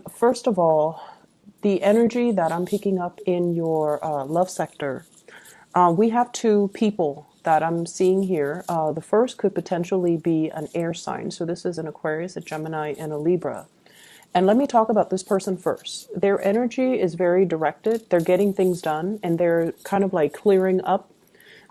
First of all, the energy that I'm picking up in your love sector, we have two people that I'm seeing here. The first could potentially be an air sign. So this is an Aquarius, a Gemini, and a Libra. And let me talk about this person first. Their energy is very directed. They're getting things done and they're kind of like clearing up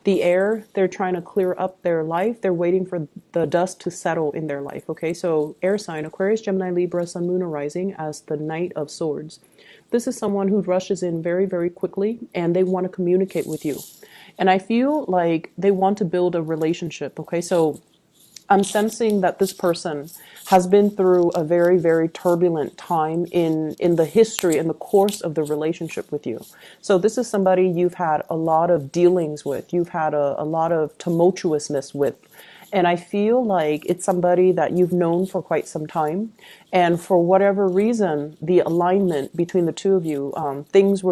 the air. They're trying to clear up their life. They're waiting for the dust to settle in their life. Okay, so air sign, Aquarius, Gemini, Libra, Sun, Moon, or Rising as the Knight of Swords. This is someone who rushes in very, very quickly and they want to communicate with you. And I feel like they want to build a relationship. Okay, so I'm sensing that this person has been through a very, very turbulent time in the history and the course of the relationship with you. So this is somebody you've had a lot of dealings with. You've had a lot of tumultuousness with. And I feel like it's somebody that you've known for quite some time. And for whatever reason, the alignment between the two of you, things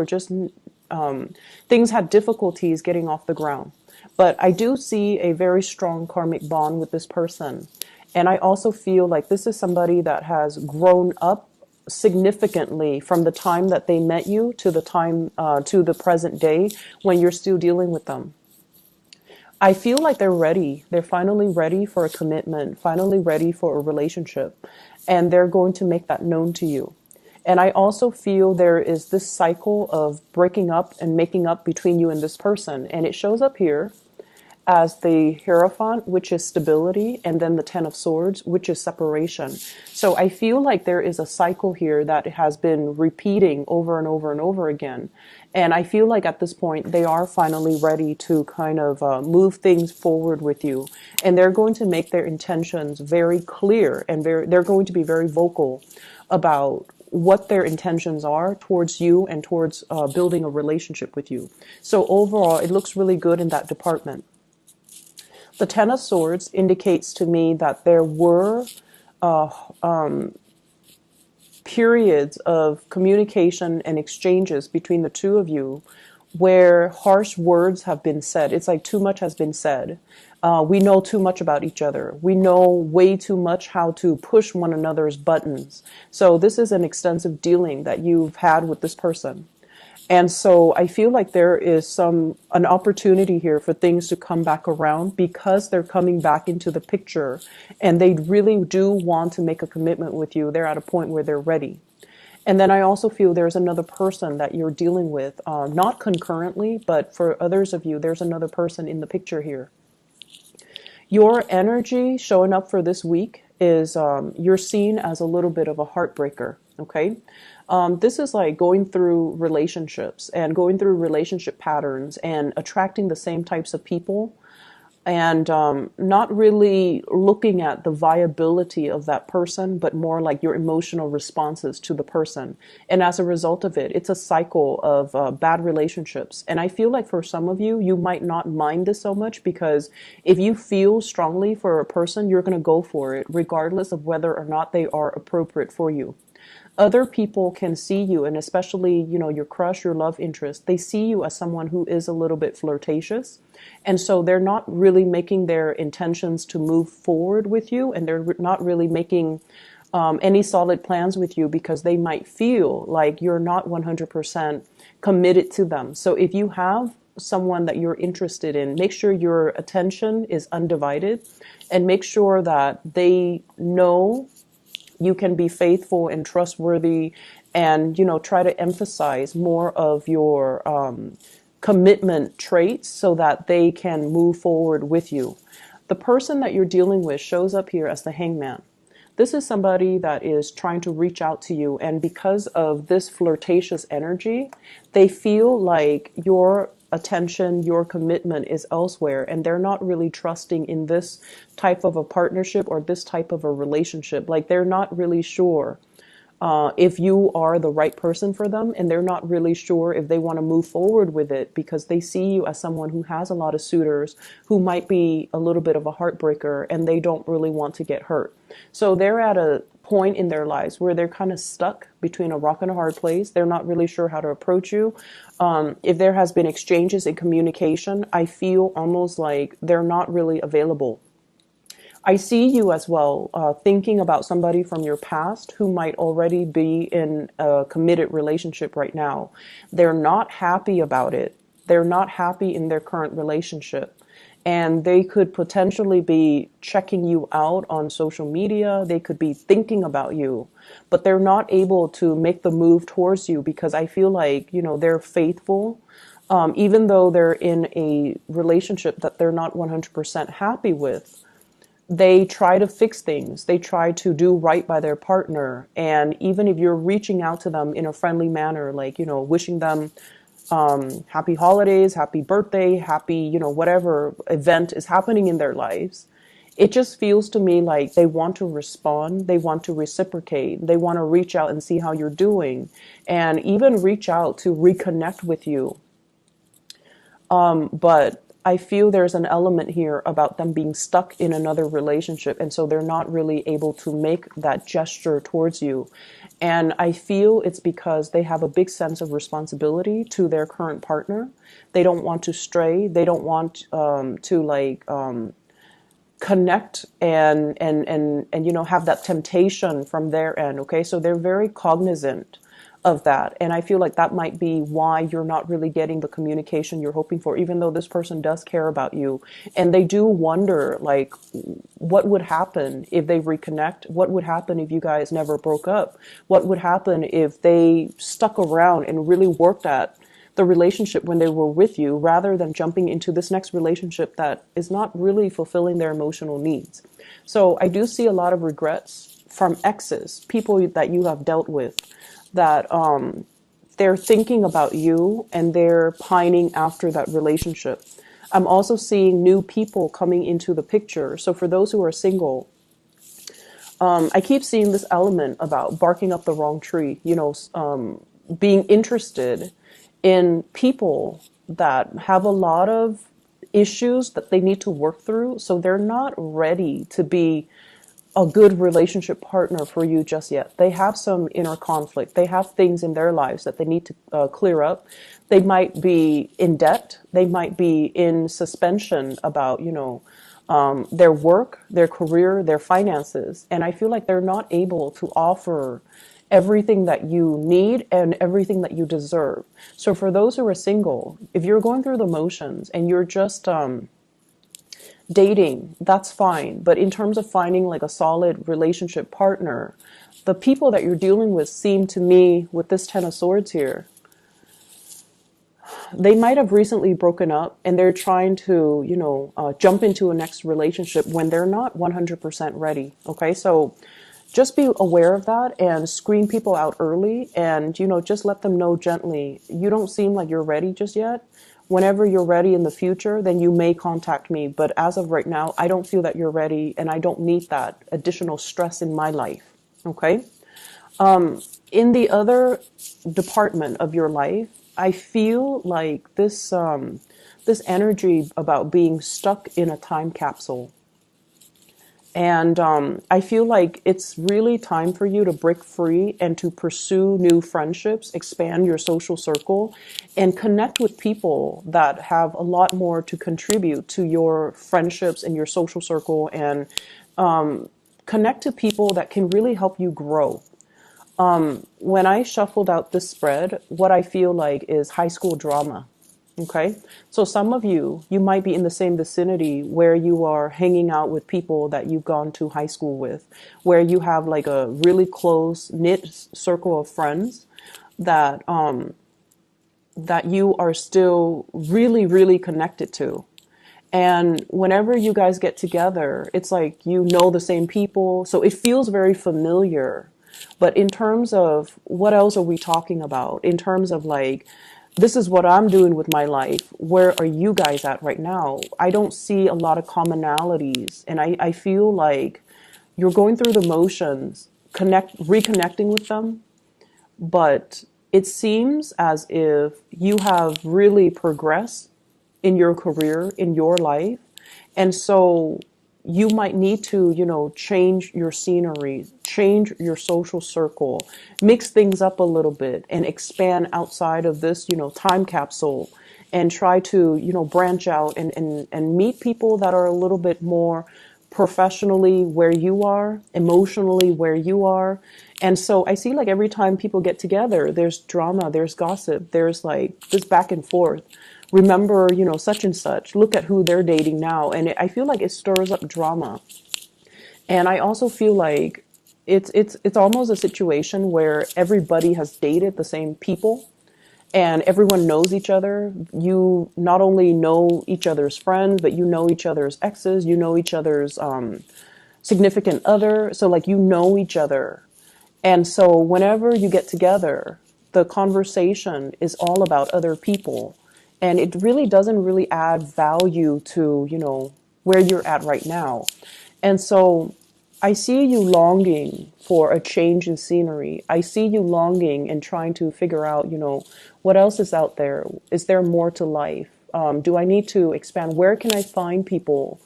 had difficulties getting off the ground. But I do see a very strong karmic bond with this person. And I also feel like this is somebody that has grown up significantly from the time that they met you to the time to the present day when you're still dealing with them. I feel like they're ready. They're finally ready for a commitment, finally ready for a relationship. And they're going to make that known to you. And I also feel there is this cycle of breaking up and making up between you and this person. And it shows up here as the Hierophant, which is stability, and then the Ten of Swords, which is separation. So I feel like there is a cycle here that has been repeating over and over and over again. And I feel like at this point, they are finally ready to kind of move things forward with you. And they're going to make their intentions very clear and they're going to be very vocal about what their intentions are towards you and towards building a relationship with you. So overall, it looks really good in that department. The Ten of Swords indicates to me that there were periods of communication and exchanges between the two of you where harsh words have been said. It's like too much has been said. We know too much about each other. We know way too much how to push one another's buttons. So this is an extensive dealing that you've had with this person. And so I feel like there is an opportunity here for things to come back around because they're coming back into the picture and they really do want to make a commitment with you. They're at a point where they're ready. And then I also feel there's another person that you're dealing with, not concurrently, but for others of you, there's another person in the picture here. Your energy showing up for this week is you're seen as a little bit of a heartbreaker, okay? This is like going through relationships and going through relationship patterns and attracting the same types of people and not really looking at the viability of that person, but more like your emotional responses to the person. And as a result of it, it's a cycle of bad relationships. And I feel like for some of you, you might not mind this so much because if you feel strongly for a person, you're going to go for it, regardless of whether or not they are appropriate for you. Other people can see you, and especially, you know, your crush, your love interest, they see you as someone who is a little bit flirtatious. And so they're not really making their intentions to move forward with you, and they're not really making any solid plans with you because they might feel like you're not 100% committed to them. So if you have someone that you're interested in, make sure your attention is undivided and make sure that they know you can be faithful and trustworthy and, you know, try to emphasize more of your commitment traits so that they can move forward with you. The person that you're dealing with shows up here as the Hangman. This is somebody that is trying to reach out to you, and because of this flirtatious energy, they feel like your attention, your commitment is elsewhere, and they're not really trusting in this type of a partnership or this type of a relationship. Like they're not really sure if you are the right person for them, and they're not really sure if they want to move forward with it because they see you as someone who has a lot of suitors who might be a little bit of a heartbreaker and they don't really want to get hurt. So they're at a point in their lives where they're kind of stuck between a rock and a hard place. They're not really sure how to approach you. If there has been exchanges in communication, I feel almost like they're not really available. I see you as well, thinking about somebody from your past who might already be in a committed relationship right now. They're not happy about it. They're not happy in their current relationship. And they could potentially be checking you out on social media. They could be thinking about you, but they're not able to make the move towards you because I feel like, they're faithful. Even though they're in a relationship that they're not 100% happy with, they try to fix things. They try to do right by their partner. And even if you're reaching out to them in a friendly manner, like, wishing them happy holidays, happy birthday, happy, whatever event is happening in their lives, it just feels to me like they want to respond. They want to reciprocate. They want to reach out and see how you're doing and even reach out to reconnect with you. But I feel there's an element here about them being stuck in another relationship. And so they're not really able to make that gesture towards you. And I feel it's because they have a big sense of responsibility to their current partner. They don't want to stray. They don't want to connect and have that temptation from their end. Okay, so they're very cognizant of that. And I feel like that might be why you're not really getting the communication you're hoping for, even though this person does care about you. And they do wonder, like, what would happen if they reconnect? What would happen if you guys never broke up? What would happen if they stuck around and really worked at the relationship when they were with you rather than jumping into this next relationship that is not really fulfilling their emotional needs? So I do see a lot of regrets from exes, people that you have dealt with, that they're thinking about you and they're pining after that relationship. I'm also seeing new people coming into the picture. So for those who are single, I keep seeing this element about barking up the wrong tree, being interested in people that have a lot of issues that they need to work through. So they're not ready to be a good relationship partner for you just yet. They have some inner conflict. They have things in their lives that they need to clear up. They might be in debt. They might be in suspension about, their work, their career, their finances. And I feel like they're not able to offer everything that you need and everything that you deserve. So for those who are single, if you're going through the motions and you're just dating, that's fine. But in terms of finding like a solid relationship partner, the people that you're dealing with seem to me, with this Ten of Swords here, they might have recently broken up and they're trying to, jump into a next relationship when they're not 100% ready. Okay, so just be aware of that and screen people out early and, just let them know gently, you don't seem like you're ready just yet. Whenever you're ready in the future, then you may contact me. But as of right now, I don't feel that you're ready and I don't need that additional stress in my life. Okay. In the other department of your life, I feel like this energy about being stuck in a time capsule. And I feel like it's really time for you to break free and to pursue new friendships, expand your social circle, and connect with people that have a lot more to contribute to your friendships and your social circle, and connect to people that can really help you grow. When I shuffled out this spread, what I feel like is high school drama. Okay, so some of you might be in the same vicinity where you are hanging out with people that you've gone to high school with, where you have like a really close knit circle of friends that that you are still really, really connected to. And whenever you guys get together, it's like the same people, so it feels very familiar. But in terms of what else are we talking about? In terms of like, this is what I'm doing with my life. Where are you guys at right now? I don't see a lot of commonalities. And I feel like you're going through the motions, reconnecting with them. But it seems as if you have really progressed in your career, in your life. And so you might need to, change your scenery, change your social circle, mix things up a little bit and expand outside of this, time capsule, and try to, branch out and meet people that are a little bit more professionally where you are, emotionally where you are. And so I see like every time people get together, there's drama, there's gossip, there's like this back and forth. Remember, such and such, look at who they're dating now. And I feel like it stirs up drama. And I also feel like it's almost a situation where everybody has dated the same people and everyone knows each other. You not only know each other's friends, but you know each other's exes, you know each other's significant other. So like you know each other. And so whenever you get together, the conversation is all about other people. And it really doesn't really add value to, where you're at right now. And so I see you longing for a change in scenery. I see you longing and trying to figure out, what else is out there? Is there more to life? Do I need to expand? Where can I find people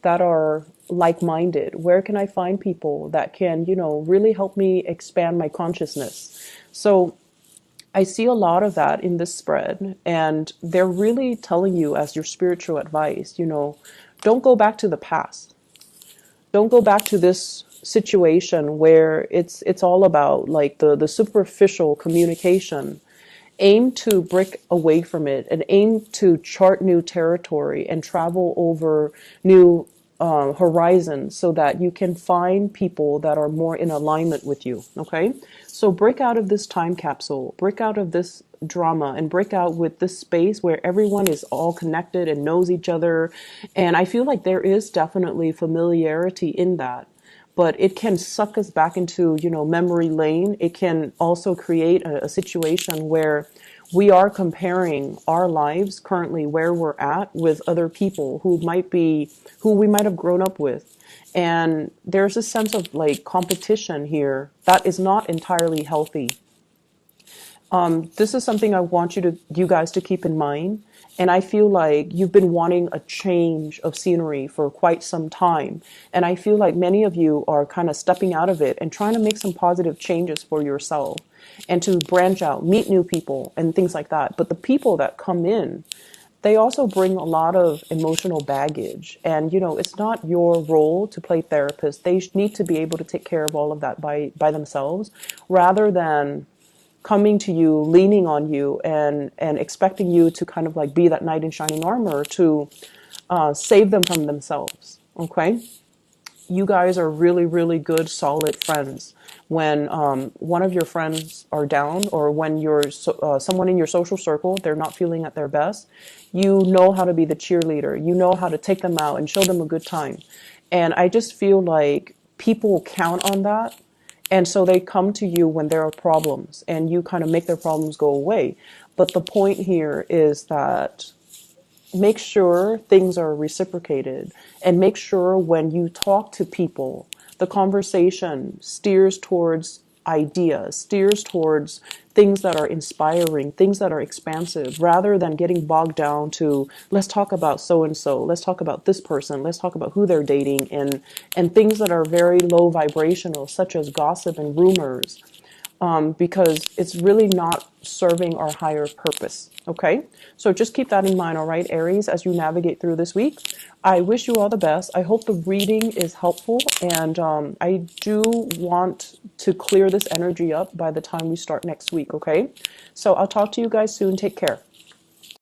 that are like-minded? Where can I find people that can, really help me expand my consciousness? So I see a lot of that in this spread, and they're really telling you as your spiritual advice, don't go back to the past. Don't go back to this situation where it's all about like the superficial communication. Aim to break away from it and aim to chart new territory and travel over new horizons so that you can find people that are more in alignment with you. Okay, so break out of this time capsule, break out of this drama, and break out with this space where everyone is all connected and knows each other. And I feel like there is definitely familiarity in that, but it can suck us back into, memory lane. It can also create a situation where we are comparing our lives currently where we're at with other people who we might have grown up with. And there's a sense of like competition here that is not entirely healthy. This is something I want you guys to keep in mind. And I feel like you've been wanting a change of scenery for quite some time. And I feel like many of you are kind of stepping out of it and trying to make some positive changes for yourself and to branch out, meet new people and things like that. But the people that come in, they also bring a lot of emotional baggage. And, it's not your role to play therapist. They need to be able to take care of all of that by themselves rather than coming to you, leaning on you, and expecting you to kind of like be that knight in shining armor to save them from themselves. Okay, you guys are really, really good, solid friends. When one of your friends are down, or when you're someone in your social circle, they're not feeling at their best, you know how to be the cheerleader. You know how to take them out and show them a good time. And I just feel like people count on that. And so they come to you when there are problems and you kind of make their problems go away. But the point here is that make sure things are reciprocated and make sure when you talk to people, the conversation steers towards ideas, steers towards things that are inspiring, things that are expansive, rather than getting bogged down to, let's talk about so-and-so, let's talk about this person, let's talk about who they're dating, and things that are very low vibrational, such as gossip and rumors, because it's really not serving our higher purpose. Okay, so just keep that in mind, all right, Aries, as you navigate through this week. I wish you all the best. I hope the reading is helpful, and I do want to clear this energy up by the time we start next week, okay? So I'll talk to you guys soon. Take care.